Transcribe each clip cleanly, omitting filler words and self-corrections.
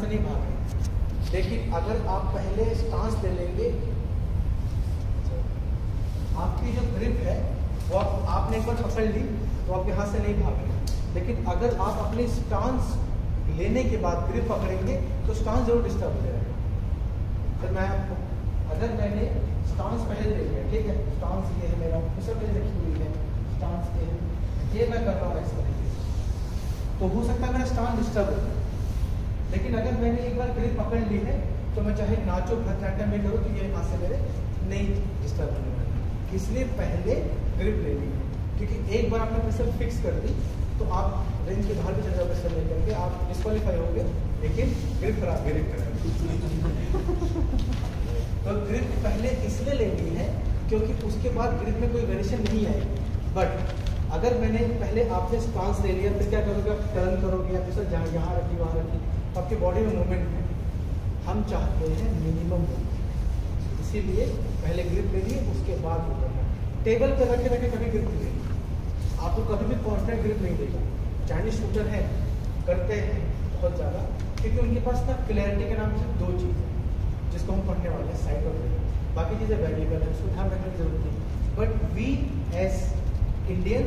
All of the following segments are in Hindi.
से नहीं भागेंगे। लेकिन अगर आप पहले स्टांस ले लेंगे, आपकी जो ग्रिप है वो आपने एक बार पकड़ ली तो आप यहाँ से नहीं भागेंगे। लेकिन अगर आप अपनी स्टांस लेने के बाद ग्रिप पकड़ेंगे तो स्टांस जरूर डिस्टर्ब हो जाएगा। फिर मैं आपको, अगर मैंने स्टांस पहले ले लिया, ठीक है, स्टांस ये है मेरा, दूसरा पहले रखी हुई है, स्टांस ये मैं कर रहा हूँ इस तरीके से, तो हो सकता है मेरा स्टांस डिस्टर्ब हो जाए। लेकिन अगर मैंने एक बार ग्रिप पकड़ ली है तो मैं चाहे नाचो भरतनाट्यम में करूँ तो ये यहाँ से मेरे नहीं डिस्टर्ब होने वाला। इसलिए पहले ग्रिप ले ली, क्योंकि एक बार आपने प्रेशर फिक्स कर दी तो आप रेंज के बाहर भी चल जाओ प्रेशर लेकर के, आप डिस्क्वालीफाई होंगे, लेकिन ग्रिप खराब ग्रिप तो ग्रिप पहले इसलिए लेनी है क्योंकि उसके बाद ग्रिप में कोई वेरिएशन नहीं आएगी। बट अगर मैंने पहले आपसे स्टांस ले लिया, फिर क्या करोगे, आप टर्न करोगे या फिर जहाँ यहाँ रखी वहाँ रखी, तो आपकी बॉडी में मूवमेंट है। हम चाहते हैं मिनिमम मूवमेंट, इसीलिए पहले ग्रिप ले लिए उसके बाद वो करना। टेबल पर रखे रखे कभी ग्रिप नहीं लेगी, आपको कभी भी कॉन्स्टेंट ग्रिप नहीं देगा। चाइनीज शूटर है, करते हैं बहुत ज़्यादा, क्योंकि उनके पास ना क्लैरिटी के नाम से दो चीज़ है जिसको हम पढ़ने वाले हैं, साइड और ग्रिप। बाकी चीज़ें वेरिएबल है, उसको ध्यान रखने की जरूरत नहीं। But we as Indian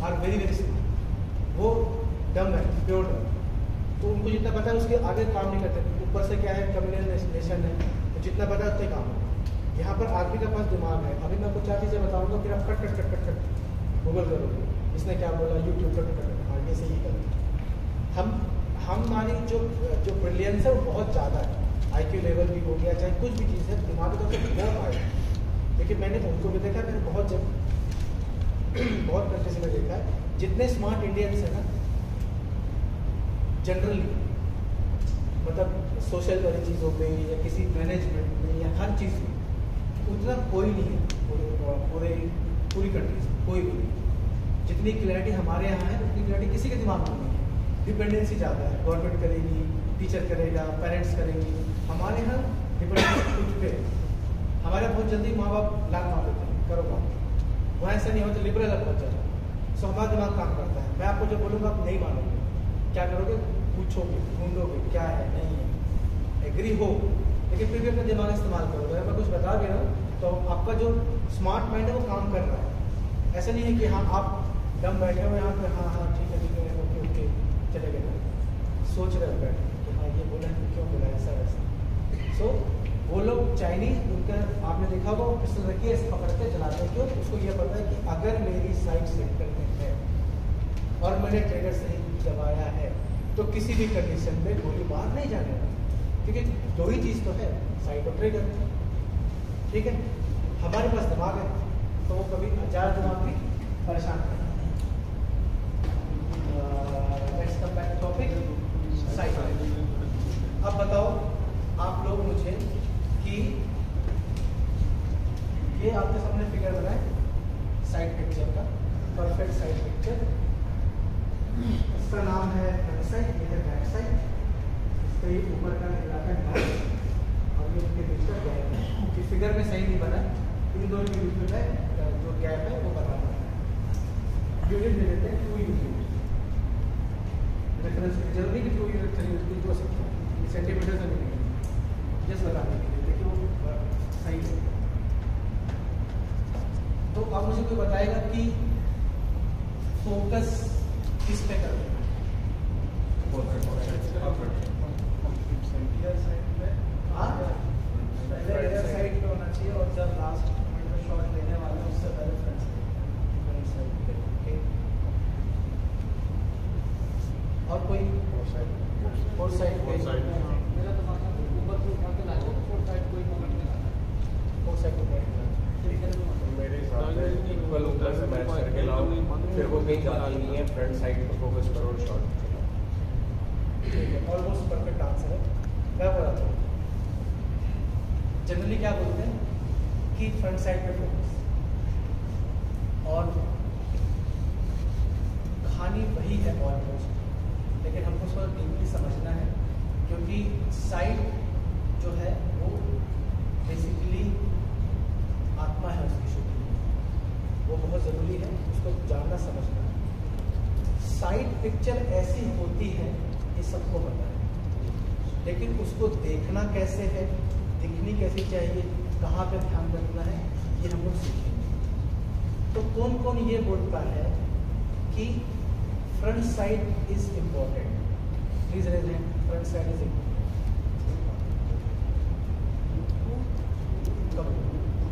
are very very smart, वो डम है, प्योर डम, तो उनको जितना पता है उसके आगे काम नहीं करते। ऊपर से क्या है, कम्युनल नेशन है, तो जितना पता है उतना काम है। यहाँ पर आदमी के पास दिमाग है। अभी मैं आपको 4 चीज़ें बताऊँगा, फिर आप cut cut cut cut cut Google करोगे, इसने क्या बोला, यूट्यूब कट कट कट आगे से ही करें। हमारी जो ब्रिलियंस है वो बहुत ज़्यादा है, IQ लेवल भी हो गया, चाहे कुछ भी चीज़ है, दिमाग तो बहुत आए। लेकिन मैंने उनको भी देखा, मैंने बहुत कंट्री से मैं देखा है, जितने स्मार्ट इंडियंस हैं ना, जनरली मतलब सोशल वाली चीज़ों में या किसी मैनेजमेंट में या हर चीज़ में उतना कोई नहीं है पूरी कंट्री से, कोई भी नहीं। जितनी क्लैरिटी हमारे यहाँ है उतनी क्लैरिटी किसी के दिमाग में नहीं है। डिपेंडेंसी ज़्यादा है, गवर्नमेंट करेगी, टीचर करेगा, पेरेंट्स करेंगी। हमारे यहाँ डिपेंडेंसी खुद पे, हमारे बहुत जल्दी माँ बाप लात मार देते हैं, करो काम। वहाँ ऐसा नहीं होता, लिबरल है बहुत ज़्यादा, सो हमारा दिमाग काम करता है। मैं आपको जो बोलूँगा आप नहीं मानोगे, क्या करोगे, पूछोगे, ढूंढोगे क्या है, नहीं है, एग्री हो, लेकिन फिर भी अपना दिमाग इस्तेमाल करोगे। अगर मैं कुछ बता भी रहा हूँ तो आपका जो स्मार्ट माइंड है वो काम कर रहा है। ऐसा नहीं है कि हाँ आप दम बैठे हो यहाँ पे, हाँ हाँ ठीक है ओके ओके चले गए, सोच रहे हो बैठे कि हाँ ये बोला है, क्यों बोला ऐसा वैसा। सो वो लोग चाइनीज उनका आपने देखा होगा, पिस्टल रखिए ऐसे पकड़ के चलाते हैं। क्यों? उसको ये पता है कि अगर मेरी साइड सेक्टर में है और मैंने ट्रिगर सही दबाया है तो किसी भी कंडीशन में गोली बाहर नहीं जाने वाली, क्योंकि दो ही चीज़ तो है, साइड और ट्रिगर। ठीक है, हमारे पास दिमाग है तो वो कभी ज़्यादा दिमाग भी परेशान करता है। Let's come back to topic, side. अब बताओ आप लोग मुझे कि ये आपके सामने फिगर बना है साइड पिक्चर का, परफेक्ट साइड पिक्चर। इसका नाम है फ्रंट साइड, ये है बैक साइड। इसका ये ऊपर का इलाका है और ये इसके बीच का गैप है। ये फिगर में सही नहीं बना, इन दोनों के बीच में जो गैप है वो बनाना है। यूनिट ले लेते हैं 2 यूनिट, रेफरेंस जरूरी कि 2 यूनिट 3 यूनिट हो सकता है, सेंटीमीटर से नहीं जस्ट लगाने के लिए, देखिए वो सही है। तो अब मुझे कोई बताएगा कि फोकस किस पे करना है? पहले साइड पे होना चाहिए और जब लास्ट मोमेंट में शॉट लेने वाले उससे पहले फ्रंट साइड पे। ओके, और कोई फोर साइड पे मेरा तो मानना है ऊपर से उठा के लाओ, फोर साइड कोई मोमेंट नहीं लाना, फोर साइड को मेरे हिसाब से इक्वल ऊपर से मैच करके लाओ, फिर वो कहीं जाती नहीं है, फ्रंट साइड पर फोकस करो और शॉट चलाओ। ठीक है, ऑलमोस्ट परफेक्ट आंसर है। क्या बोला था? जनरली क्या बोलते हैं कि फ्रंट साइड पे फोकस, और कहानी वही है ऑलमोस्ट, लेकिन हमको उसको डीपली समझना है, क्योंकि साइड जो है वो बेसिकली आत्मा है उसकी शूटिंग, वो बहुत ज़रूरी है, उसको जानना समझना है। साइड पिक्चर ऐसी होती है, ये सबको पता है, लेकिन उसको देखना कैसे है, दिखनी कैसी चाहिए, कहाँ पे ध्यान रखना है, ये हम लोग सीखेंगे। तो कौन कौन ये बोलता है कि front side is important? Please raise hand. Front side is important.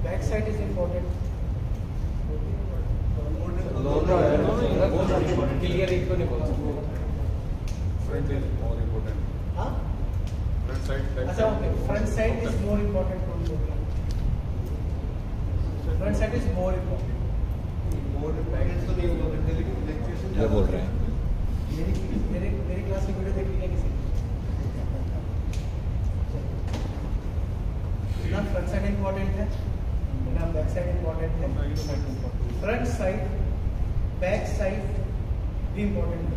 Back side is important. Clear एक तो नहीं बोल सकते। Front is more important. हाँ, फ्रंट साइड, अच्छा okay, front side is more important. Front side is more important. ये बोल रहे हैं। मेरी क्लास की वीडियो देख ली है किसी ना? फ्रंट साइड इम्पोर्टेंट है ना, बैक साइड इम्पोर्टेंट है? फ्रंट साइड बैक साइड भी इम्पोर्टेंट है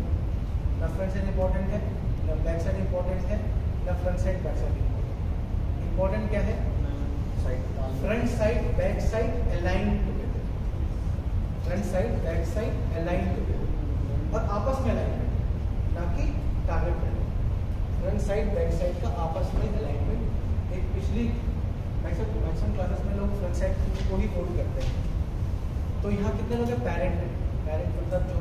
ना? फ्रंट साइड इम्पोर्टेंट है ना, बैक साइड इम्पोर्टेंट है ना, front side back side important. Important क्या है? Front side back side align together. Front side back side align together और आपस में अलाइनमेंट, ना कि टारगेट में। फ्रंट साइड बैक साइड का आपस में अलाइनमेंट। एक पिछली मैक्सिमम क्लासेस में लोग फ्रंट साइड को ही कोड करते हैं। तो यहाँ कितने लोग हैं? पेरेंट हैं। पेरेंट मतलब जो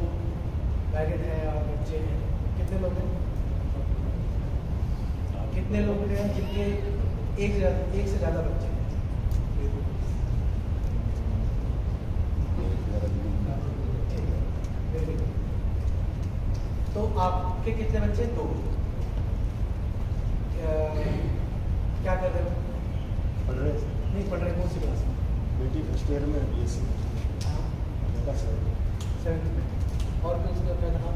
मैरिड है और बच्चे हैं, कितने लोग हैं? कितने लोग हैं जिनके एक से ज़्यादा बच्चे हैं? तो आपके कितने बच्चे? 2। क्या कर रहे हो? पढ़ रहे नहीं पढ़ रहे। कौन सी क्लास में? बेटी फर्स्ट ईयर में BSc। बेटा 7th में। और कौन सी क्या था?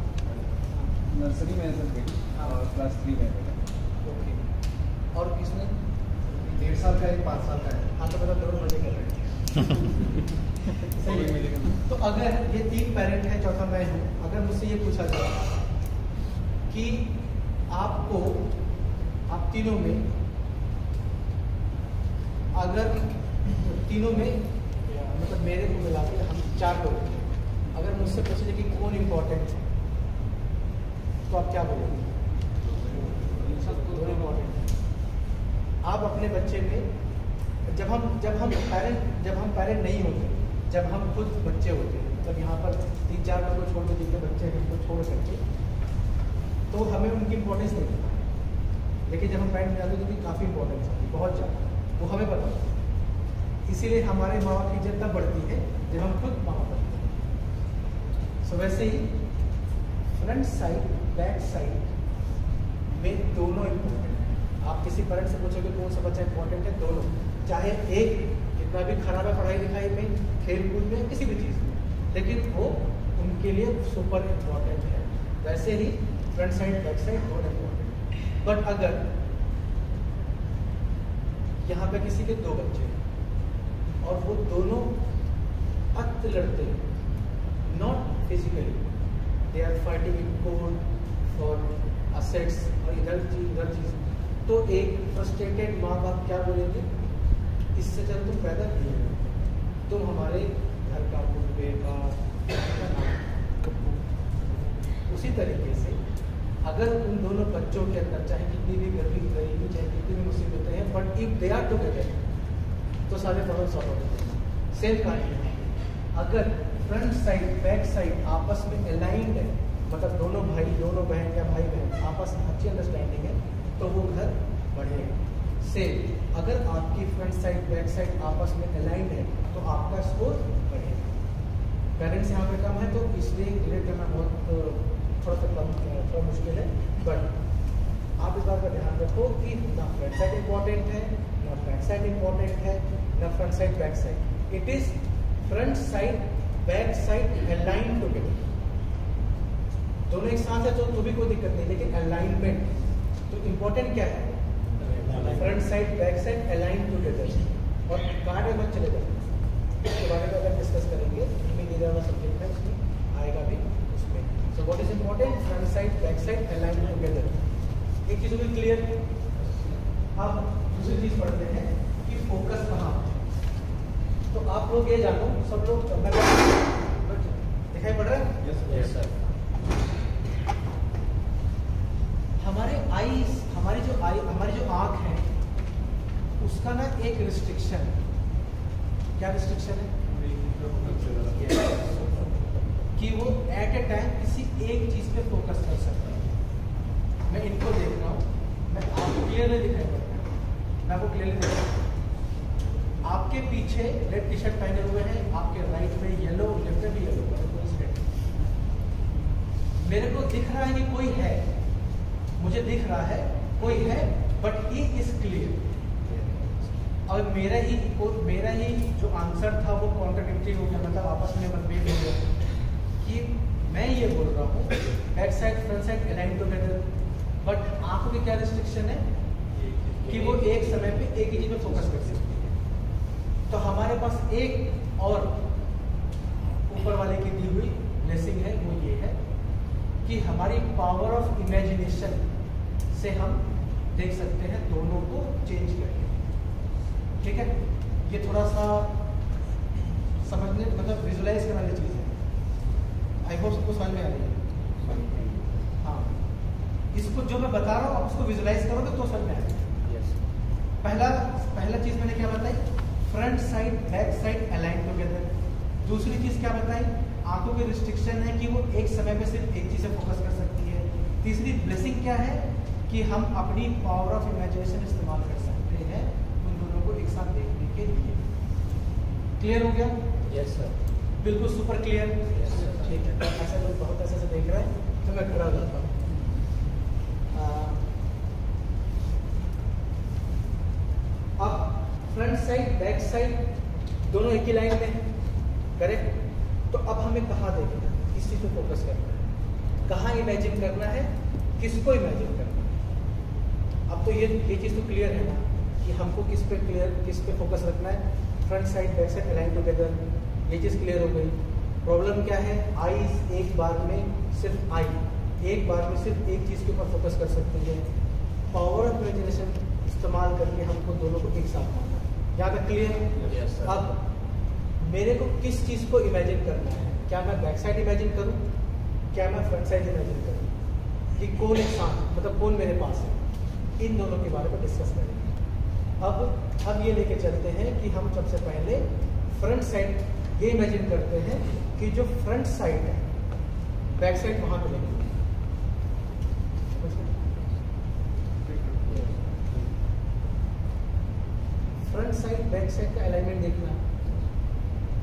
नर्सरी में है सर बेटी और क्लास 3 में बेटा। ओके। और किसने? 1.5 साल का, 5 साल का है। हाँ, तो मतलब दोनों मजे कर रहे हैं। सही है। तो अगर ये 3 पेरेंट हैं, चौथा मैं हूँ, अगर मुझसे ये पूछा जाए कि आपको, आप तीनों में, अगर तीनों में मतलब मेरे को मिला के हम 4 लोग हैं, अगर मुझसे पूछे कि कौन इम्पोर्टेंट है, तो आप क्या बोलोगे? दोनों इम्पोर्टेंट है। आप अपने बच्चे में, जब हम पेरेंट नहीं होते, जब हम खुद बच्चे होते हैं, मतलब यहाँ पर 3-4 लोगों को छोड़ के जिनके बच्चे हैं उनको छोड़ करके, तो हमें उनकी इम्पोर्टेंस नहीं पता है। लेकिन जब हम पेरेंट में जाते हैं तो काफ़ी इंपॉर्टेंस आती है, बहुत ज़्यादा, वो हमें पता होता है। इसीलिए हमारे माँ बाप की इज्जत तब बढ़ती है जब हम खुद माँ बाप बनते हैं। सो वैसे ही फ्रंट साइड बैक साइड में दोनों इम्पोर्टेंट है। आप किसी पेरेंट से पूछोगे कौन सा बच्चा इंपॉर्टेंट है? दोनों। चाहे एक कितना भी खराब है पढ़ाई लिखाई में, खेल कूद में, किसी भी चीज़ में, लेकिन वो उनके लिए सुपर इम्पॉर्टेंट है। वैसे ही फ्रंट साइड बैक साइड बहुत इम्पॉर्टेंट। बट अगर यहाँ पे किसी के 2 बच्चे हैं और वो दोनों अत लड़ते हैं, not physically, they are fighting in court for assets और इधर चीज, तो एक फ्रस्ट्रेटेड माँ बाप क्या बोलेंगे? इससे जब तुम पैदा किए हो, तुम हमारे घर का कुत्ते का उसी तरीके से अगर उन दोनों बच्चों के अंदर चाहे कितनी भी गरीबी, चाहे कितनी भी मुसीबतें हैं, but if they are together तो सारे प्रॉब्लम सॉल्व हो जाते हैं। सेम कहानी है, अगर फ्रंट साइड बैक साइड आपस में अलाइंड है, मतलब दोनों भाई दोनों बहन या भाई बहन आपस में अच्छी अंडरस्टैंडिंग है, तो वो घर बढ़ेगा। सेम अगर आपकी फ्रंट साइड बैक साइड आपस में अलाइंड है तो आपका स्कोर बढ़ेगा। पेरेंट्स यहाँ पे कम है तो इसलिए रिलेट करना बहुत थोड़ा मुश्किल है, बट आप इस बात का ध्यान रखो कि ना फ्रंट साइड इम्पोर्टेंट है, ना बैक साइड इम्पोर्टेंट है, ना front side back side. It is front side back side align together. दोनों एक साथ है तो भी कोई दिक्कत नहीं, लेकिन अलाइनमेंट तो इम्पोर्टेंट क्या है? Front side back side align together. और कार्ड में चले जाए इसके बारे में अगर डिस्कस करेंगे, धीरे वाला सब्जेक्ट है उसमें आएगा भी उसमें। So what is important? Front side back side align together. एक चीज होगी क्लियर। अब दूसरी चीज पढ़ते हैं कि फोकस कहाँ है। तो आप लोग ये जानो, सब लोग दिखाई पड़ रहा है? Yes sir. हमारे आईज, हमारी जो आई आँख है उसका ना एक रिस्ट्रिक्शन, क्या रिस्ट्रिक्शन है कि वो एट ए टाइम किसी एक चीज पे फोकस कर सकता है। मैं इनको देख रहा हूँ, मैं आपको क्लियरली दिखाई पड़ता है, मैं आपको क्लियरली देख रहा हूँ। आपके पीछे रेड टी शर्ट पहने हुए हैं, आपके राइट में येलो, लेफ्ट में भी येलो, मेरे को दिख रहा है कि कोई है, मुझे दिख रहा है कोई है, बट ये इज क्लियर। और मेरा ही जो आंसर था वो कॉन्ट्राडिक्टरी हो गया, मतलब आपस में मतभेद हो गया कि मैं ये बोल रहा हूँ back side front side align together, but आंखों की क्या रिस्ट्रिक्शन है कि वो एक समय पे एक ही चीज पे फोकस कर सकती है। तो हमारे पास एक और ऊपर वाले की दी हुई ब्लेसिंग है, वो ये है कि हमारी पावर ऑफ इमेजिनेशन से हम देख सकते हैं दोनों को चेंज करके। ठीक है, ये थोड़ा सा समझने मतलब विजुलाइज करने वाली चीज़ है। आई होप सबको समझ में आ रही है। हाँ, इसको जो मैं बता रहा हूँ आप उसको विजुलाइज करोगे तो समझ में आएगा। पहला चीज़ मैंने क्या बताई, front side back side align together. दूसरी चीज़ क्या बताई, आंखों की रिस्ट्रिक्शन है कि वो एक समय पे सिर्फ एक चीज़ से फोकस कर सकती है। तीसरी ब्लेसिंग क्या है कि हम अपनी पावर ऑफ इमेजिनेशन इस्तेमाल कर सकते हैं उन दोनों को एक साथ देखने के लिए। क्लियर हो गया? यस सर, बिल्कुल सुपर क्लियर। ठीक है, ऐसा लोग बहुत ऐसे से देख रहे हैं तो मैं खड़ा हो जाता हूँ। अब फ्रंट साइड बैक साइड दोनों एक ही लाइन में है, करेक्ट? तो अब हमें कहाँ देखना है, किस चीज़ पे फोकस करना है, कहाँ इमेजिन करना है, किसको इमेजिन करना है। अब तो ये चीज़ तो क्लियर है ना कि हमको किस पे फोकस रखना है, front side back side align together, ये चीज़ क्लियर हो गई। प्रॉब्लम क्या है, आईज एक बार में सिर्फ एक बार में सिर्फ एक चीज़ के ऊपर फोकस कर सकती है। पावर ऑफ इमेजिनेशन इस्तेमाल करके हमको दोनों को एक साथ मारना है। यहाँ तक क्लियर? Yes, sir. अब मेरे को किस चीज़ को इमेजिन करना है, क्या मैं बैक साइड इमेजिन करूँ, क्या मैं फ्रंट साइड इमेजिन करूँ, कि कौन एक साथ मतलब कौन मेरे पास है, इन दोनों के बारे में डिस्कस करेंगे। अब ये लेके चलते हैं कि हम सबसे पहले फ्रंट साइड ये इमेजिन करते हैं कि जो फ्रंट साइड है बैक साइड वहाँ पे लेंगे। फ्रंट साइड बैक साइड का अलाइनमेंट देखना,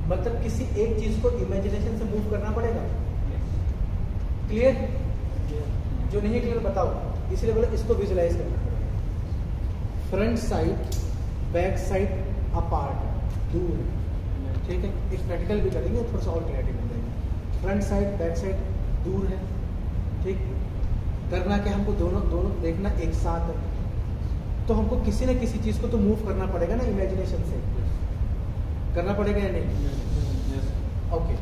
मतलब किसी एक चीज को इमेजिनेशन से मूव करना पड़ेगा। क्लियर? जो नहीं क्लियर बताओ, इसलिए बोला इसको विजुलाइज करना पड़ेगा। Front side back side apart, दूर, ठीक है? एक प्रैक्टिकल भी करेंगे, थोड़ा सा और क्लैरिटी मिल जाएगी। फ्रंट साइड बैक साइड दूर है, ठीक? करना क्या, हमको दोनों देखना एक साथ है, तो हमको किसी न किसी चीज़ को तो मूव करना पड़ेगा ना इमेजिनेशन से, करना पड़ेगा या नहीं? ओके,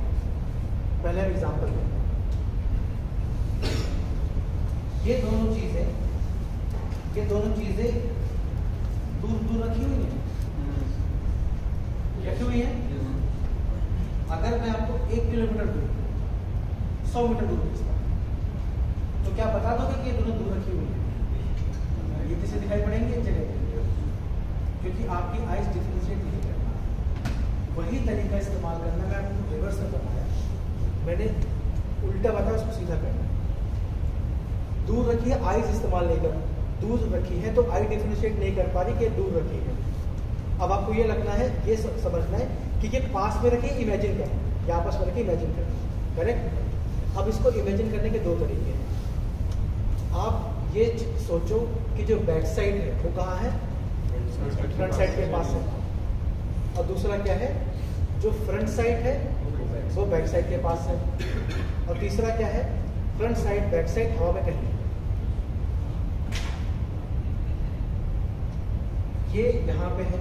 पहले एग्जांपल लें। ये दोनों चीज़ें दूर दूर रखी हुई हैं, रखी हुई हैं। अगर मैं आपको 1 किलोमीटर दूर 100 मीटर दूर भेजता हूं, तो क्या बता दोगे कि ये दोनों दूर रखी हुई है? ये किसे दिखाई पड़ेंगे एक जगह, क्योंकि आपकी आइज डिफरेंशिएट नहीं करना। वही तरीका इस्तेमाल करना, मैं आपको रिवर्स में बताया, मैंने उल्टा बताया, उसको सीधा करना। दूर रखी है, आइज इस्तेमाल नहीं करना, दूर रखी है तो आई डिफरेंशिएट नहीं कर पा रही कि दूर रखी है। अब आपको ये लगना है, ये समझना है कि ये पास में रखी इमेजिन करना, या आपस में रखी इमेजिन करना, करेक्ट? अब इसको इमेजिन करने के दो तरीके हैं। आप ये सोचो कि जो बैक साइड है वो कहाँ है, फ्रंट साइड के पास है, और दूसरा क्या है, जो फ्रंट साइड है वो बैक साइड के पास है, और तीसरा क्या है, फ्रंट साइड बैक साइड हवा में कहीं। ये यहाँ पे है,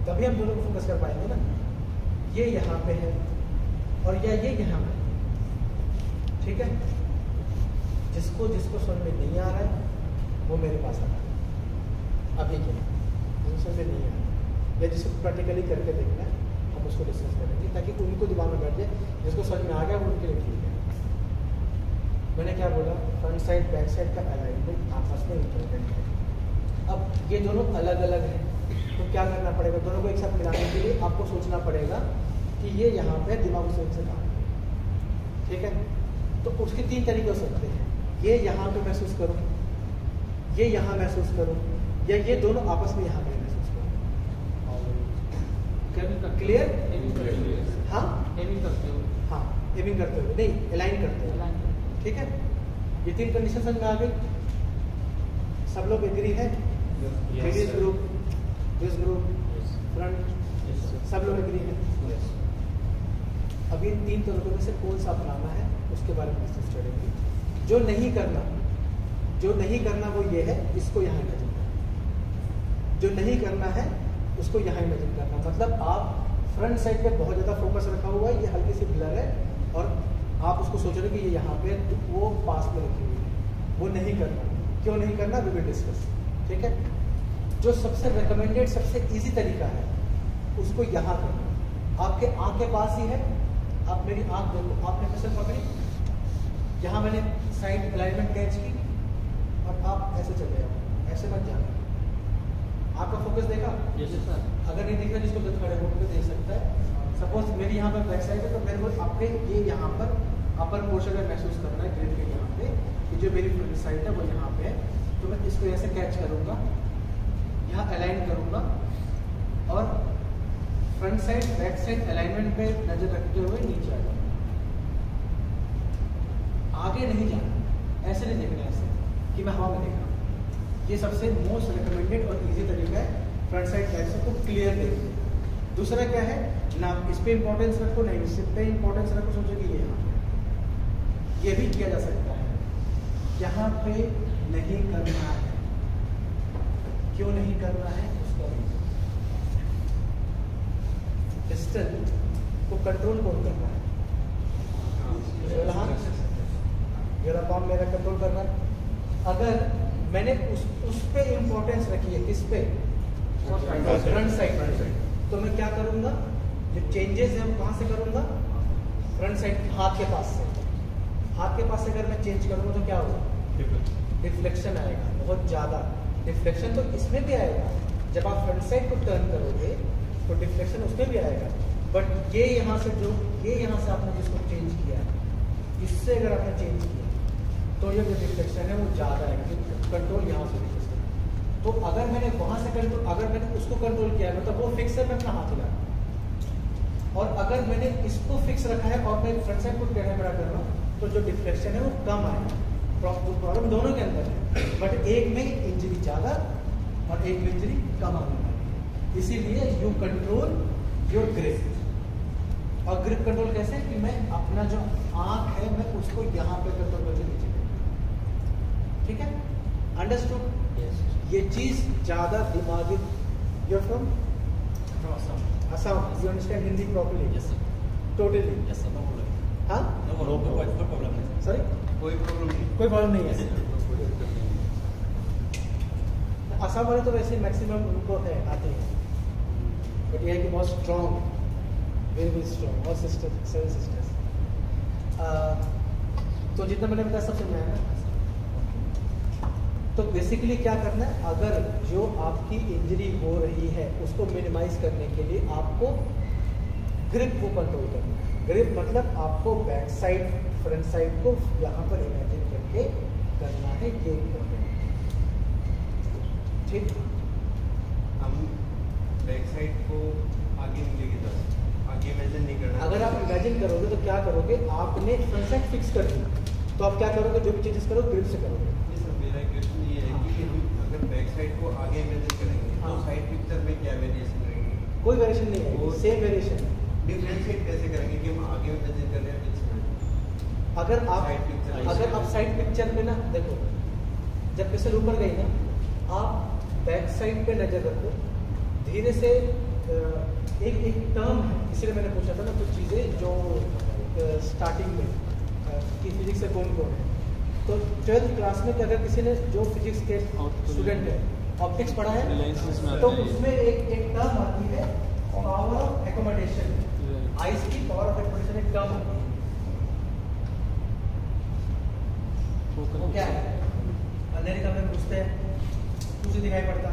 तभी हम दोनों को फोकस कर पाएंगे ना। ये यहाँ पे है और ये यहाँ पे, ठीक है? जिसको समझ में नहीं आ रहा है वो मेरे पास आ रहा है अभी के लिए, जिसको समझ में नहीं आ रहा है या जिसको प्रैक्टिकली करके देखना है, हम उसको डिस्कस करेंगे ताकि उनको दिमाग में बैठ जाए। जिसको समझ में आ गया वो उनके लिए ठीक है। मैंने क्या बोला, फ्रंट साइड बैक साइड का अलाइनमेंट आपस में इम्पोर्टेंट है। अब ये दोनों अलग अलग हैं, तो क्या करना पड़ेगा, दोनों को एक साथ मिलाने के लिए आपको सोचना पड़ेगा कि ये यहाँ पे दिमाग से काम, ठीक है। तो उसके 3 तरीके हो सकते हैं, ये यहाँ पे महसूस करो, ये यहाँ महसूस करो, या ये दोनों आपस में यहाँ पे महसूस करो। क्लियर? हाँ एमिंग करते हो, हाँ एमिंग करते हुए नहीं, अलाइन करते हुए, ठीक है। ये 3 कंडीशन समझ में आ गई, सब लोग एग्री है? Ladies group, this group, front, सब लोग एग्री है? अब इन 3 तरीकों में से कौन सा अपनाना है उसके बारे में डिस्कस करेंगे। जो नहीं करना वो ये है, इसको यहाँ इमेजिन करना, जो नहीं करना है उसको यहाँ इमेजिन करना। मतलब आप फ्रंट साइड पे बहुत ज़्यादा फोकस रखा हुआ है, ये हल्की सी ब्लर है और आप उसको सोच रहे हो कि ये यहाँ पे वो पास में रखी हुई है, वो नहीं करना। क्यों नहीं करना, वी विल डिस्कस, ठीक है। जो सबसे रिकमेंडेड, सबसे इजी तरीका है उसको यहाँ करना। आपके आँख के पास ही है, आप मेरी आँख देखो, आपने मसल पकड़ी, यहाँ मैंने साइड अलाइनमेंट कैच की और आप ऐसे चले जाओ, ऐसे मत जाना। आपका फोकस देखा? Yes sir. अगर नहीं दिख रहा जिसको तो खड़े होकर देख सकता है। सपोज मेरी यहाँ पर बैक साइड है, तो मेरे को आपके ये यहाँ पर अपर पोर्शन में महसूस करना है, ग्रिप के यहाँ पे, कि जो मेरी फ्रंट साइड है वो यहाँ पे है। तो मैं इसको ऐसे कैच करूँगा, यहाँ अलाइन करूँगा और front side back side alignment पे नजर रखते हुए नीचे आ जाऊँगा। आगे नहीं जाना, ऐसे नहीं देखना, ऐसे कि मैं हवा में देख रहा हूँ। ये सबसे मोस्ट रिकमेंडेड और इजी तरीका है फ्रंट साइड बैक साइड को क्लियर देखने। दूसरा क्या है ना, इस पे इंपॉर्टेंस रखो, नहीं इस पे इंपॉर्टेंस रखो, सोचो कि ये यहाँ पे, ये भी किया जा सकता है। यहाँ पे नहीं करना है, क्यों नहीं करना है उसका डिस्टेंस को कंट्रोल कौन करना है? मेरा काम मेरा कंट्रोल करना है। अगर मैंने उस पे इंपॉर्टेंस रखी है, किस पे? Front side. तो मैं क्या करूंगा, जो चेंजेस है वो कहाँ से करूंगा? फ्रंट साइड, हाथ के पास से। हाथ के पास से अगर मैं चेंज करूंगा तो क्या होगा? डिफ्लेक्शन आएगा, बहुत ज़्यादा डिफ्लेक्शन। तो इसमें भी आएगा, जब आप फ्रंट साइड को टर्न करोगे तो डिफ्लेक्शन उसमें भी आएगा। बट ये यहाँ से आपने जिसको चेंज किया, इससे अगर आपने चेंज किया तो ये जो डिफ्लेक्शन है वो ज़्यादा है, कंट्रोल यहाँ से फिक्स है। तो अगर मैंने वहाँ से कंट्रोल, अगर मैंने उसको कंट्रोल किया मतलब वो फिक्स है, मैं अपना हाथ हिला। और अगर मैंने इसको फिक्स रखा है और मैं फ्रंट साइड को टेढ़ा मेढ़ा कर रहा हूँ, तो जो डिफ्लेक्शन है वो कम आएगा। प्रॉब्लम दोनों के अंदर है, बट एक में इंजरी ज़्यादा और एक में इंजरी कम आने वाली है। इसीलिए यू कंट्रोल योर ग्रिप। और ग्रिप कंट्रोल कैसे कि मैं अपना जो आँख है मैं उसको यहाँ पे कंट्रोल करके नीचे, ठीक है। अंडरस्टूड? ये चीज ज्यादा दिमागी। You are from Assam, you understand Hindi properly? Yes sir. Totally? Yes sir. No problem. हाँ, No problem. सॉरी, कोई प्रॉब्लम नहीं। कोई प्रॉब्लम नहीं है। असम वाले तो वैसे मैक्सिमम उनको है, आते हैं, बट ये है कि बहुत स्ट्रॉन्ग, वेरी स्ट्रॉन्ग, और सिस्टर 7 सिस्टर्स। तो जितना मैंने बताया सब समझ में आया ना। तो बेसिकली क्या करना है, अगर जो आपकी इंजरी हो रही है उसको मिनिमाइज करने के लिए आपको ग्रिप को कंट्रोल करना है। ग्रिप मतलब आपको बैक साइड फ्रंट साइड को यहाँ पर इमेजिन करके करना है, ये इम्पोर्टेंट, ठीक। हम बैक साइड को आगे नहीं लेके जा सकते, आगे इमेजिन नहीं करना। अगर आप इमेजिन करोगे तो क्या करोगे, आपने फ्रंट साइड फिक्स कर दी तो आप क्या करोगे, जो भी चेंजेस करो ग्रिप से करोगे। मेरा क्वेश्चन ये है कि हम अगर बैक साइड को आगे इमेजिन करेंगे तो साइड पिक्चर में क्या वेरिएशन रहेंगे? कोई वेरिएशन नहीं है, सेम वेरिएशन है। डिफरेंशिएट कैसे करेंगे कि हम आगे इमेजिन कर रहे हैं पीछे में? अगर आप साइड पिक्चर में ना देखो, जब पिक्चर ऊपर गई ना, आप बैक साइड पे नजर रखो, धीरे से एक टर्म है, इसलिए मैंने पूछा था ना कुछ चीज़ें जो स्टार्टिंग में कि फिजिक्स से कौन कौन है। तो 12th क्लास में अगर किसी ने जो फिजिक्स के स्टूडेंट है ऑप्टिक्स पढ़ा है तो उसमें एक टर्म आती है पावर ऑफ एकोमोडेशन। आइस की पावर ऑफ एकोमोडेशन एक टर्म आती है, वो क्या है? अंधेरे कमरे में घुसते हैं, कुछ दिखाई पड़ता,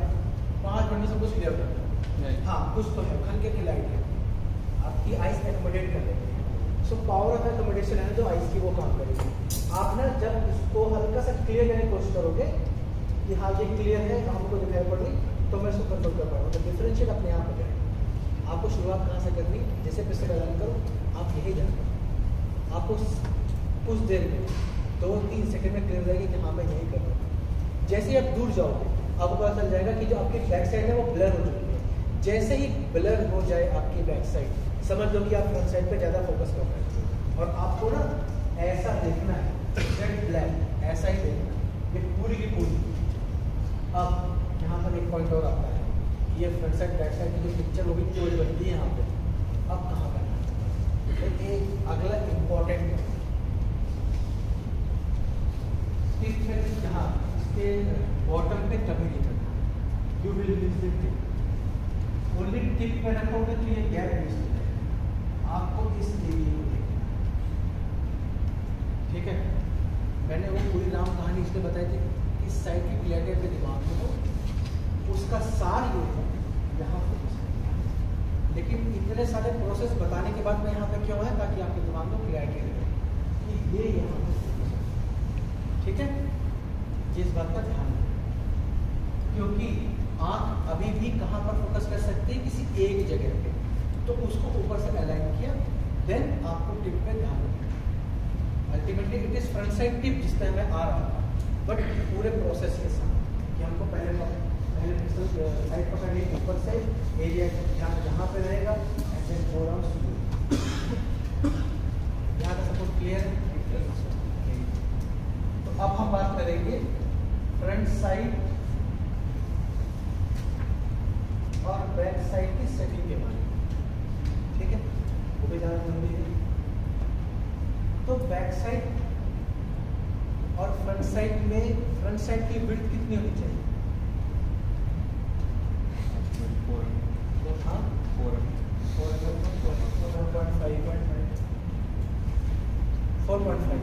5 मिनट में सब कुछ क्लियर करता है। हाँ कुछ तो है, हल्के की लाइट है, आपकी आइस एकोमोडेट कर लेते हैं। सो पावर ऑफ एकोमोडेशन है जो आइस की वो काम करेगी। आप ना जब उसको हल्का सा क्लियर करने की कोशिश करोगे कि हाँ ये क्लियर है, हमको दिखाई पड़ रही, तो मैं इसको कंट्रोल कर पाऊँगा। तो डिफरेंशिएट अपने आप हो जाएगा। आपको शुरुआत कहाँ से करनी, जैसे पिस्टल अलाइन करो, आप यही जानो, आपको कुछ देर में 2-3 सेकंड में क्लियर रहेगी कि हाँ मैं यही कर रहा हूँ। जैसे ही आप दूर जाओगे आपको पता चल जाएगा कि जो आपकी बैक साइड है वो ब्लर हो चुकी है। जैसे ही ब्लर हो जाए आपकी बैक साइड, समझ लो कि आप फ्रंट साइड पे ज़्यादा फोकस कर रहे हैं। और आपको ना ऐसा देखना है, जेड ब्लैक ऐसा ही देखना है, ये पूरी की पूरी। अब यहाँ पर एक पॉइंट और आता है, ये फ्रंट साइड बैक साइड की जो पिक्चर होगी चोरी बनती है यहाँ पे। अब कहाँ करना है, एक अगला इम्पोर्टेंट टिप है, यहाँ इसके बॉटम पे कभी नहीं करना। You will miss the tip. Only tip पे रखोगे तो ये गैप मिस हो जाएगा। आपको इस एरिया को देखना, ठीक है। मैंने वो पूरी राम कहानी इसलिए बताई थी, इस साइड की क्लियरिटी पे दिमाग में हो, उसका सार ये है यहाँ फोकस करना। लेकिन इतने सारे प्रोसेस बताने के बाद मैं यहाँ पे क्यों है, ताकि आपके दिमाग में क्लियरिटी रहे कि ये यहाँ पे फोकस है, ठीक है। इस बात का ध्यान रखें, क्योंकि आंख अभी भी कहाँ पर फोकस कर सकती है, किसी एक जगह पे। तो उसको ऊपर से अलाइन किया, देन आपको टिप पे ध्यान रखना। Ultimately it is front side tip जिस टाइम मैं आ रहा था, बट पूरे प्रोसेस के साथ कि हमको पहले साइड पकड़नी ऊपर से एरिया जहाँ पे रहेगा, and then go down to यहाँ का सपोर्ट क्लियर है। तो अब हम बात करेंगे फ्रंट साइड और बैक साइड की सेटिंग के बारे में, ठीक है। वो भी ज़्यादा जरूरी है। तो बैक साइड और फ्रंट साइड में, फ्रंट साइड की विड्थ कितनी होनी चाहिए? 4.5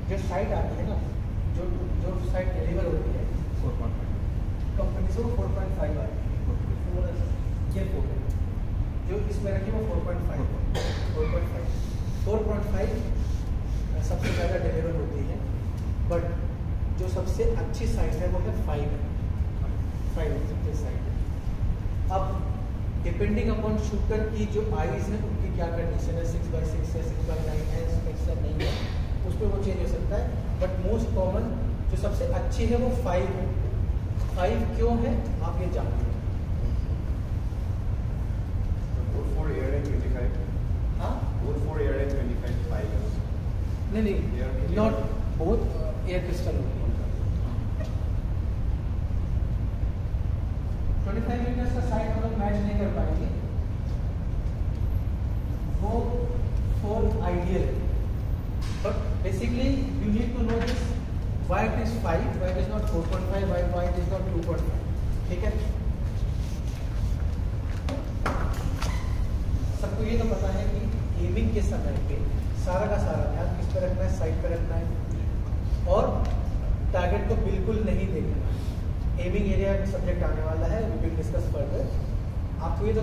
जो साइड आती है ना, जो साइड डिलीवर होती है 4.5 कंपनी से, वो 4.5 आती है। ये 4 जो इसमें रखी वो 4.5 सबसे ज़्यादा डिलीवर होती है। बट जो सबसे अच्छी साइड है वो है 5 सबसे साइड है। अब डिपेंडिंग अपॉन शूटर की जो आईज है उनकी क्या कंडीशन है, 6x6 है, 6x9 है, 6x नहीं है, उस पर वो चेंज हो सकता है। बट मोस्ट कॉमन जो सबसे अच्छी है वो 5 है। 5 क्यों है आप ये जानते हैं? Good for air and 25. हाँ Good for air and 25 5 years. नहीं, नॉट बोथ एयर पिस्टल होती है। 25 मीटर का साइड हम लोग मैच नहीं कर पाएंगे, वो 4 ideal. But basically you need to know this, why it is 5, why it is not 4.5, why it is not 2.5, ठीक है। सबको ये तो पता है कि एमिंग के समय पे सारा का सारा ध्यान किस पे रखना है, साइड पे रखना है और टारगेट को बिल्कुल नहीं देखना है। एमिंग एरिया सब्जेक्ट आने वाला है, वी विल डिस्कस फर्दर। आपको ये तो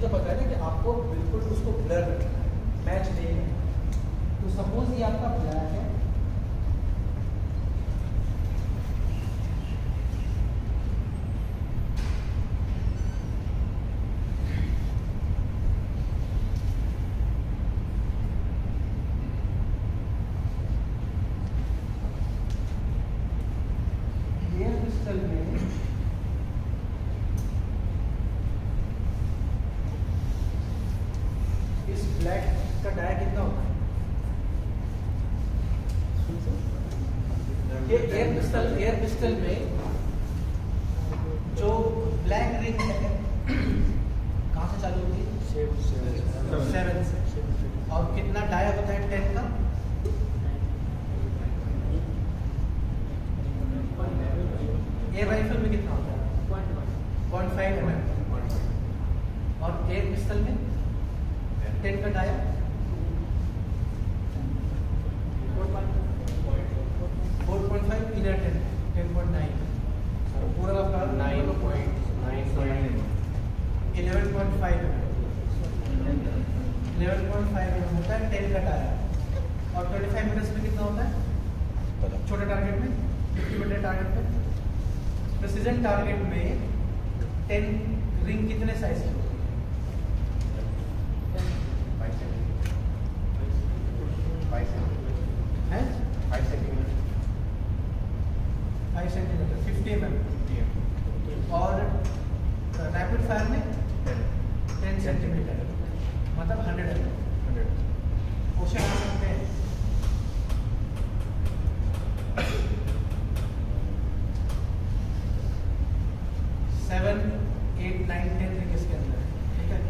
पता है ना कि आपको बिल्कुल उसको ब्लर रखना है, मैच नहीं है। तो सपोज ये आपका ब्लैक है, एयर पिस्टल में जो ब्लैक रिंग है कहाँ से चालू होती है? 7 से। और कितना डाया होता है 10 का? एयर राइफल में कितना होता है? 0.5 mm। और एयर पिस्टल में 10 का डाया 4.5 इनर 10.9 पूरा आपका 11.5 होता है 10 का टायर, और 25 मीटर्स में कितना होता है छोटे टारगेट में, 50 मीटर टारगेट में। प्रिसीजन टारगेट में 10 रिंग कितने साइज की होती है? 5 सेंटीमीटर 50 mm, और रैपिड फायर में 10 सेंटीमीटर मतलब 100 mm। क्वेश्चन आ सकते हैं 7, 8, 9, 10 रिंग इसके अंदर, ठीक है।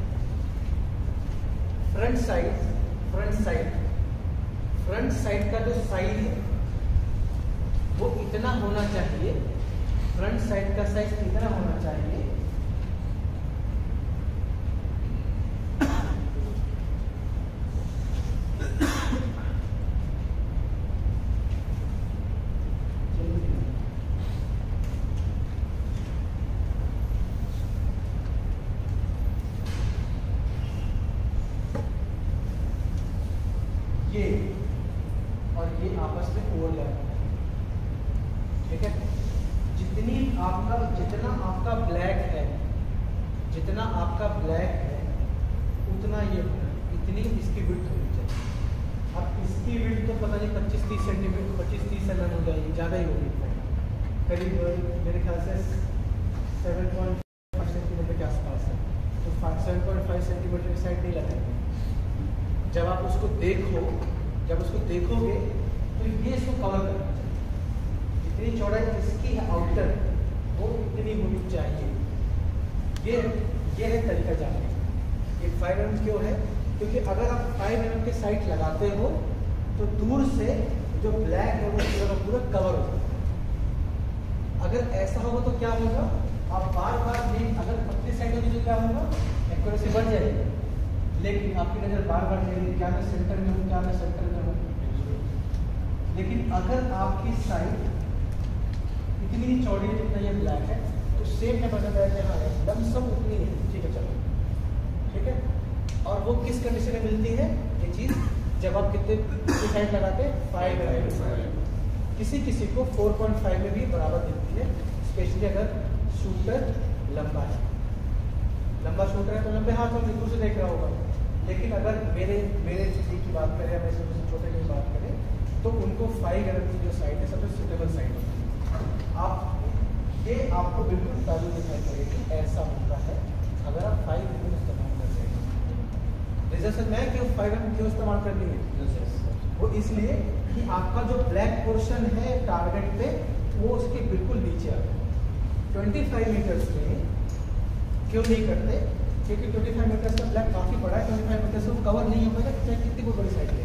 फ्रंट साइड का जो साइज है वो इतना होना चाहिए, फ्रंट साइड का साइज इतना होना चाहिए ये और ये आपस में ओवरलैप है, ठीक है। जितना आपका ब्लैक है उतना ये इतनी इसकी विड्थ होनी चाहिए। अब इसकी विड्थ तो पता नहीं 25-30 सेंटीमीटर 25-30 mm हो जाएगी, ज़्यादा ही होगी, करीब मेरे ख्याल से 7.5 सेंटीमीटर के आसपास है। तो 7.5 सेंटीमीटर की साइड नहीं लगाएंगे। जब आप उसको देखोगे तो ये इसको कवर करना चाहिए, इतनी चौड़ाई इसकी आउटर वो इतनी होनी चाहिए। ये है तरीका जानने का। ये 5 mm क्यों है? क्योंकि अगर आप 5 mm के साइड लगाते हो तो दूर से जो ब्लैक है वो पूरा कवर होगा। अगर ऐसा होगा तो क्या होगा, आप बार नहीं, अगर पतली साइड होगी तो क्या होगा, एक्यूरेसी बढ़ जाएगी, लेकिन आपकी नजर बार जाएगी क्या मैं सेंटर में हूँ, क्या मैं सेंटर में हूँ। लेकिन अगर आपकी साइड इतनी ही चौड़ी है जितना ये ब्लैक है तो सेम है, पता है हाँ लमसम उतनी है, ठीक है चलो, ठीक है। और वो किस कंडीशन में मिलती है ये चीज़, जब आप कितने साइड लगाते हैं 5 mm। किसी को 4.5 में भी बराबर मिलती है, स्पेशली अगर शूटर लंबा शूटर है तो लंबे हाथ में दूर से देख रहा होगा। लेकिन अगर मेरे चीज़ की बात करें या मेरे छोटे की बात करें तो उनको 5 mm की जो साइड है सबसे सुटेबल साइड होती है। ये आपको बिल्कुल वैल्यू दिखाई पड़ेगी, ऐसा होता है अगर आप 5 mm इस्तेमाल कर रहे हैं। रिजल्ट मैं क्यों 5 mm क्यों इस्तेमाल करनी है, वो इसलिए कि आपका जो ब्लैक पोर्शन है टारगेट पे वो उसके बिल्कुल नीचे आ गया। 25 मीटर्स में क्यों नहीं करते, क्योंकि 25 मीटर्स का ब्लैक काफ़ी बड़ा है, 25 मीटर्स से वो कवर नहीं हो पाएगा, चाहे कितनी कोई बड़ी साइड ले,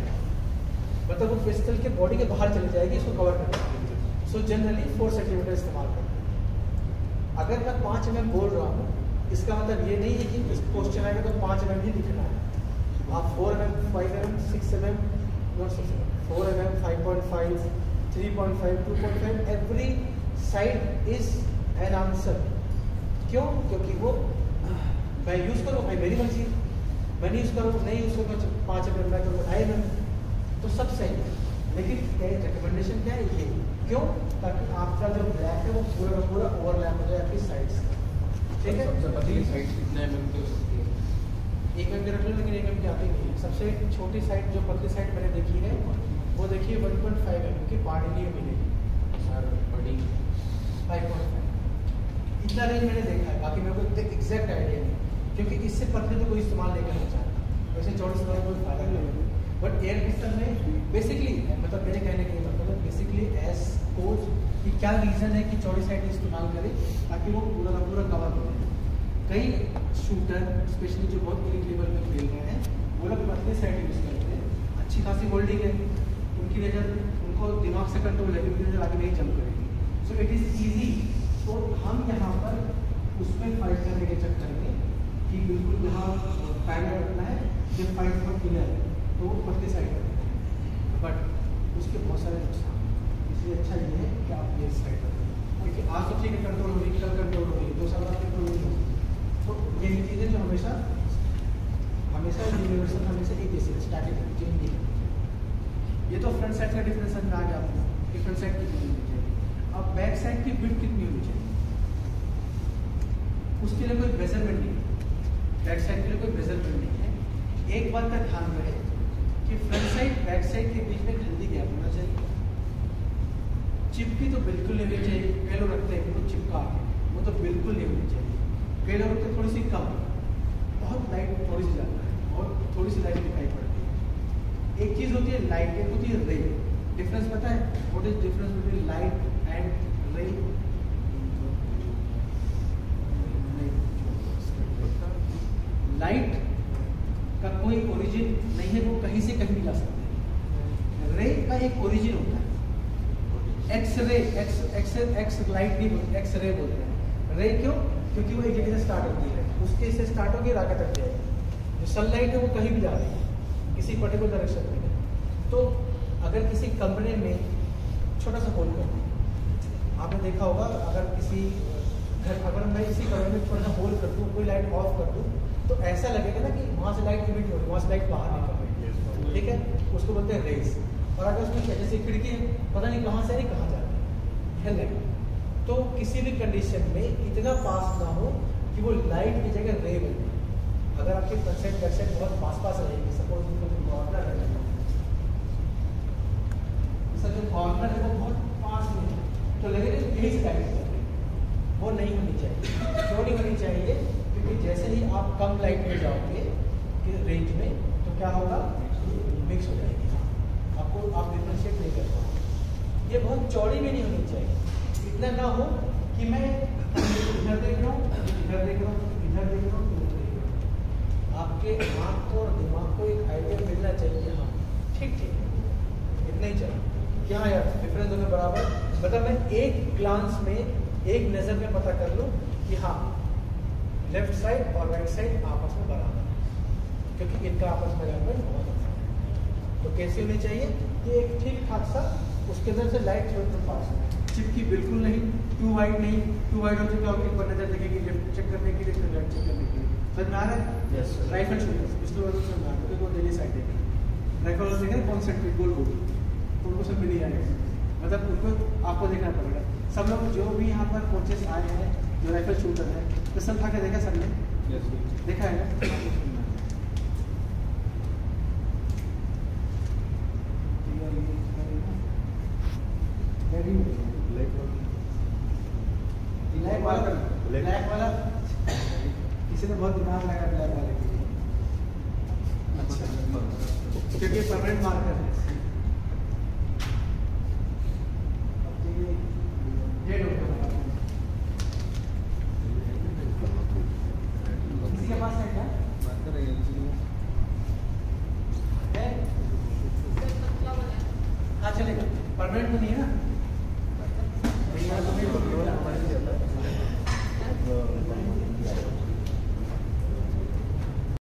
मतलब वो पिस्टल के बॉडी के बाहर चली जाएगी इसको कवर करने के लिए। सो जनरली 4 सेंटीमीटर इस्तेमाल करते हैं। अगर मैं 5 mm बोल रहा हूँ इसका मतलब ये नहीं है कि क्वेश्चन आएगा तो 5 mm ही लिखना है। आप 4 mm, 5 mm, 6 mm, not 6 mm, 4 mm, 5.5, 3.5, 2.5, every side is an answer. क्यों? क्योंकि वो मैं यूज़ करूँ भाई मेरी मर्जी, मैं नहीं यूज़ करूँ नहीं यूज़ करूँ 5 mm मैं करूँ 2.5 mm, तो सब सही है। लेकिन रिकमेंडेशन क्या है ये, क्यों? ताकि आपका जो ब्लैक है वो पूरा ओवरलैप हो जाए आपकी साइड से, ठीक है। सबसे पतली साइड कितने mm की हो सकती है? 1 mm की रख लो, लेकिन 1 mm की आती नहीं है। सबसे छोटी साइड जो पतली साइड मैंने देखी है वो देखिए 1.5 mm की पार्टी मिलेगी सर बड़ी 5.5 इतना रेंज मैंने देखा है, बाकी मेरे को एग्जैक्ट आइडिया नहीं, क्योंकि इससे पतले तो कोई इस्तेमाल नहीं करना चाहता, वैसे 24 इस्तेमाल कोई फायदा नहीं होगा। बट एयर पिस्टल में बेसिकली मतलब मेरे कहने का मतलब है बेसिकली एज कोच कि क्या रीज़न है कि चौड़ी साइड इस्तेमाल करें ताकि वो पूरा का पूरा कवर हो जाए। कई शूटर स्पेशली जो बहुत एलीट लेवल में खेल रहे हैं वो लोग पतली साइड यूज़ करते हैं, अच्छी खासी होल्डिंग है, उनकी नज़र उनको दिमाग से कंट्रोल है, उनकी नज़र आगे नहीं जंप करेगी, सो इट इज़ ईजी। तो हम यहाँ पर उसमें फाइट करने के चक्कर में कि बिल्कुल यहाँ पैनल रखना है, जब फाइट पर क्लियर है तो वो पतली साइड रखते हैं, बट उसके बहुत सारे नुकसान, इसलिए अच्छा ये है कि आप ये साइड रखें, क्योंकि आज तो ठीक है कंट्रोल हो रही, कल कंट्रोल हो रही, 2 साल बाद कंट्रोल नहीं होगी। तो यही चीज़ें जो हमेशा हमेशा हमेशा यूनिवर्सल हमेशा एक जैसे स्टैटिक चेंज नहीं होती। ये तो फ्रंट साइड का डिफरेंस समझ में आ गया आपको कि फ्रंट साइड कितनी होनी चाहिए। अब बैक साइड की विड्थ कितनी होनी चाहिए, उसके लिए कोई मेजरमेंट नहीं है। बैक साइड के लिए कोई मेजरमेंट नहीं है। एक बात का ध्यान रहे कि फ्रंट साइड बैक साइड के बीच में हेल्दी गैप होना चाहिए। चिपकी तो बिल्कुल नहीं होनी चाहिए। कई लोग रखते हैं कि वो चिपका है, वो तो बिल्कुल नहीं होनी चाहिए। कई लोग रखते थोड़ी सी कम, बहुत लाइट थोड़ी सी ज़्यादा है और थोड़ी सी लाइट दिखाई पड़ती है। एक चीज़ होती है लाइट, एक होती है रे। डिफरेंस पता है? What is difference between light and रे? लाइट का कोई ओरिजिन नहीं है, वो कहीं से कहीं भी जा सकते हैं। रे का एक ओरिजिन होता है। एक्स रे, एक्स लाइट नहीं बोलते, एक्स रे बोलते हैं। रे क्यों? क्योंकि वो एक जगह से स्टार्ट होती है, उसके से स्टार्ट होकर आगे तक जाएगी। जो सनलाइट है वो कहीं भी जा रही है, किसी पर्टिकुलर डायरेक्शन में है। तो अगर किसी कमरे में छोटा सा होल कर दूँ, आपने देखा होगा, अगर किसी घर, अगर मैं इसी कमरे में छोटा सा होल कर दूँ, कोई लाइट ऑफ कर दूँ, तो ऐसा लगेगा ना कि वहाँ से लाइट इमिट हो रही है, वहाँ से लाइट बाहर निकल रही है। ठीक है, उसको बोलते हैं रेज। और अगर उसमें जैसे खिड़की है, पता नहीं कहाँ से आ रही कहाँ जा रही है लाइट। तो किसी भी कंडीशन में इतना पास ना हो कि वो लाइट की जगह रे बन जाए। अगर आपके फ्रंट साइड बैक साइड बहुत पास रहेगी, सपोज कॉर्नर है, जो कॉर्नर है वो बहुत पास में है, तो लगेगा यही से लाइट कर रही है। वो नहीं होनी चाहिए। क्यों नहीं होनी चाहिए? क्योंकि जैसे ही आप कम लाइट में जाओगे कि रेंज में, तो क्या होगा, मिक्स हो जाएगी। आपको आप डिफरेंशिएट नहीं कर पाओगे। ये बहुत चौड़ी में नहीं होनी चाहिए। इतना ना हो कि मैं इधर देख रहा हूँ, इधर देख रहा हूँ, इधर देख रहा हूँ, इधर देख रहा हूँ। आपके आँख को और दिमाग को एक आइडिया मिलना चाहिए। हाँ ठीक है, इतना ही चाहिए। क्या यार डिफरेंस दोनों बराबर, मतलब मैं एक ग्लांस में, एक नज़र में पता कर लूँ कि हाँ लेफ्ट साइड और राइट साइड आपस में बराबर है, क्योंकि इनका आपस में अलाइनमेंट बहुत अच्छा है। तो कैसे होनी चाहिए? ये एक ठीक ठाक सा, उसके अंदर से लाइट थोड़ा पास है, चिपकी बिल्कुल नहीं, टू वाइड नहीं। टू वाइड होते क्या, एक बार नजर देखेगी लेफ्ट चेक करने के लिए, फिर राइट चेक करने के लिए। समझ में आ रहा है? यस। राइफल शूटर्स पिछले वर्ष समझ में आ रहा है, वो डेली साइड देखें। राइफल देखें कॉन्सेंट्रेट गोल गोल, तो उनको सब मिल ही आएगा। मतलब उनको आपको देखना पड़ेगा। सब लोग जो भी यहाँ पर कोचेस आए हैं जो राइफल शूटर है, पिस्टल उठा के देखा सबने? देखा है ना? ब्लैक वाला किसी ने बहुत दिमाग लगाया ब्लैक वाले के लिए। अच्छा, क्योंकि परमानेंट मार्कर है। किसी के पास है क्या? हाँ चलेगा, परमानेंट तो नहीं है ना?